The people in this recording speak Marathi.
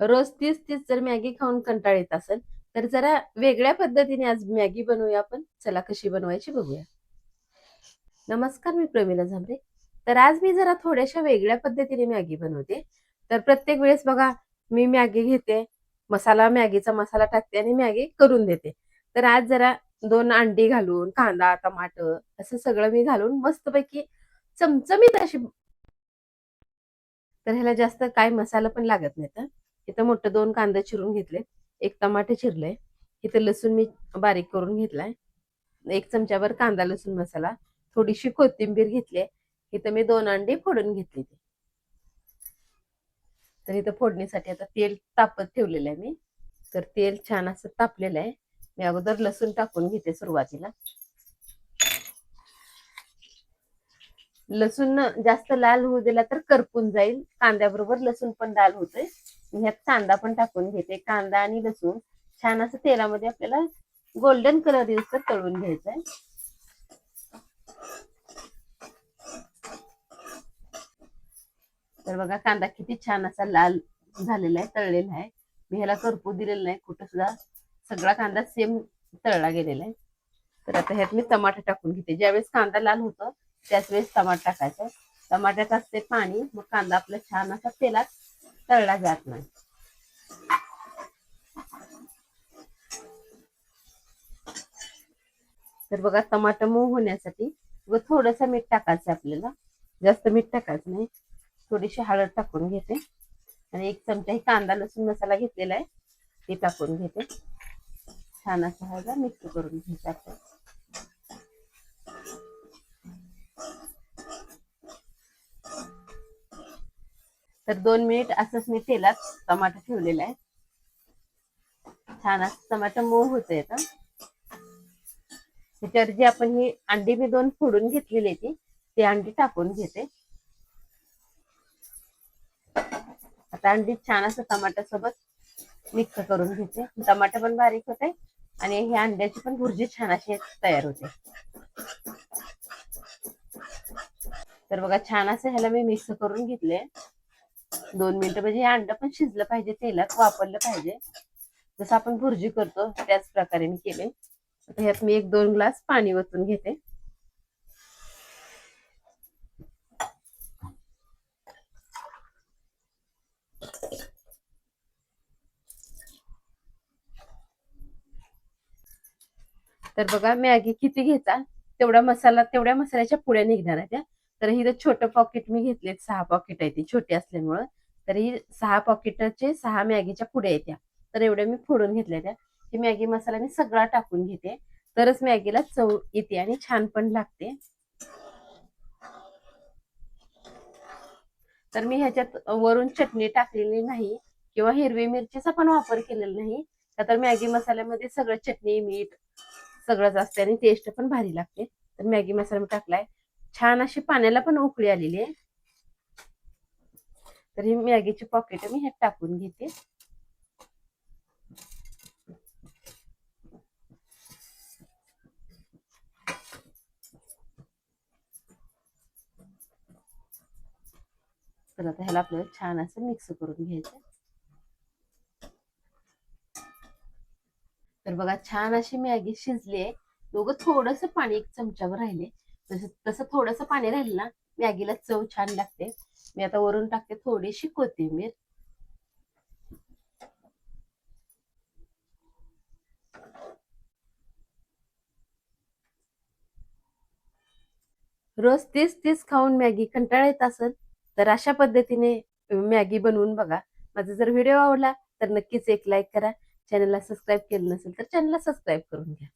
रोज तीच तीच जर मॅगी खाऊन कंटाळ येत असेल तर जरा वेगळ्या पद्धतीने आज मॅगी बनवूया आपण. चला कशी बनवायची बघूया. नमस्कार, मी प्रमिला झांबरे. तर आज मी जरा थोड्याशा वेगळ्या पद्धतीने मॅगी बनवते. तर प्रत्येक वेळेस बघा, मी मॅगी घेते, मॅगीचा मसाला टाकते आणि मॅगी करून देते. तर आज जरा 2 अंडी घालून, कांदा, टमाटर असं सगळं मी घालून मस्तपैकी चमचमीत अशी. तर ह्याला जास्त काय मसाला पण लागत नाही. तर इथं मोठं 2 कांदे चिरून घेतले, 1 टमाटे चिरले, इथं लसूण मी बारीक करून घेतलाय, 1 चमचाभर कांदा लसूण मसाला, थोडीशी कोथिंबीर घेतली. इथं मी 2 अंडी फोडून घेतली. तर इथं फोडणीसाठी आता तेल तापत ठेवलेलं आहे मी. तर तेल छान असं तापलेलं आहे. मी अगोदर लसूण टाकून घेते सुरुवातीला. लसूण जास्त लाल होऊ दिला तर करपून जाईल, कांद्याबरोबर लसूण पण लाल होतोय. ह्यात कांदा पण टाकून घेते. कांदा आणि लसूण छान असं तेलामध्ये आपल्याला गोल्डन कलर येऊस तळून घ्यायचंय. तर बघा, कांदा किती छान असा लाल झालेला आहे, तळलेला आहे. मी ह्याला करपू दिलेलं नाही कुठं सुद्धा, सगळा कांदा सेम तळला गेलेला आहे. तर आता ह्यात मी टमाटर टाकून घेते. ज्यावेळेस कांदा लाल होतो त्याच वेळेस टमाटर टाकायचं. टमाट्यात असते पाणी, मग कांदा आपला छान असा तेलात तळला जात नाही. तर बघा, टमाटर मऊ होण्यासाठी व थोडंसं मीठ टाकायचं आपल्याला, जास्त मीठ टाकायचं नाही. थोडीशी हळद टाकून घेते आणि 1 चमचा ही कांदा लसूण मसाला घेतलेला आहे ते टाकून घेते. छान असं हळद मिक्स करून घ्यायचं आपण. तर 2 मिनिट असंच मी तेलात टमाटर ठेवलेला आहे. छान असं टमाटर मऊ होतंय. आता त्याच्यावर जी आपण ही अंडी मी 2 फोडून घेतलेली आहे ती अंडी टाकून घेते. आता अंडी छान असं टमाटर सोबत मिक्स करून घेते. टमाटर पण बारीक होते आणि ही अंड्याची पण भुर्जी छान अशी तयार होते. तर बघा, छान असं ह्याला मी मिक्स करून घेतले. 2 मिनिटं, म्हणजे हे अंड पण शिजलं पाहिजे, तेलात वापरलं पाहिजे. जसं आपण भुर्जी करतो त्याच प्रकारे मी केले. आता ह्यात मी 1-2 ग्लास पाणी ओतून घेते. तर बघा, मॅगी किती घेता तेवढा मसाला, तेवढ्या मसाल्याच्या पुड्या निघणार आहे त्या. तर ही छोटं पॉकेट मी घेतले, 6 पॉकेट आहे, ती छोटी असल्यामुळं. तर ही 6 पॉकेटचे 6 मॅगीच्या पुड्या येत्या. तर एवढ्या मी फोडून घेतल्या. त्या ही मॅगी मसाला मी सगळा टाकून घेते, तरच मॅगीला चव येते आणि छान पण लागते. तर मी ह्याच्यात वरून चटणी टाकलेली नाही किंवा हिरवी मिरचीचा पण वापर केलेला नाही. तर मॅगी मसाल्यामध्ये सगळं चटणी मीठ सगळंच असते आणि टेस्ट पण भारी लागते. तर मॅगी मसाला मी टाकलाय. छान अशी पाण्याला पण उकळी आलेली आहे. तर ही मॅगीची पॉकेट मी ह्यात टाकून घेते. तर आता ह्याला आपल्याला छान असं मिक्स करून घ्यायचं. तर बघा, छान अशी मॅगी शिजली आहे. दोघं थोडंसं पाणी 1 चमचावर राहिले. तसं थोडंसं पाणी राहिलं ना, मॅगीला चव छान लागते. मी आता वरून टाकते थोडीशी कोथिंबीर. रोज तेच तेच खाऊन मॅगी कंटाळा येत असेल तर अशा पद्धतीने मॅगी बनवून बघा. माझा जर व्हिडिओ आवडला तर नक्कीच एक लाईक करा. चॅनलला सबस्क्राईब केलं नसेल तर चॅनलला सबस्क्राईब करून घ्या.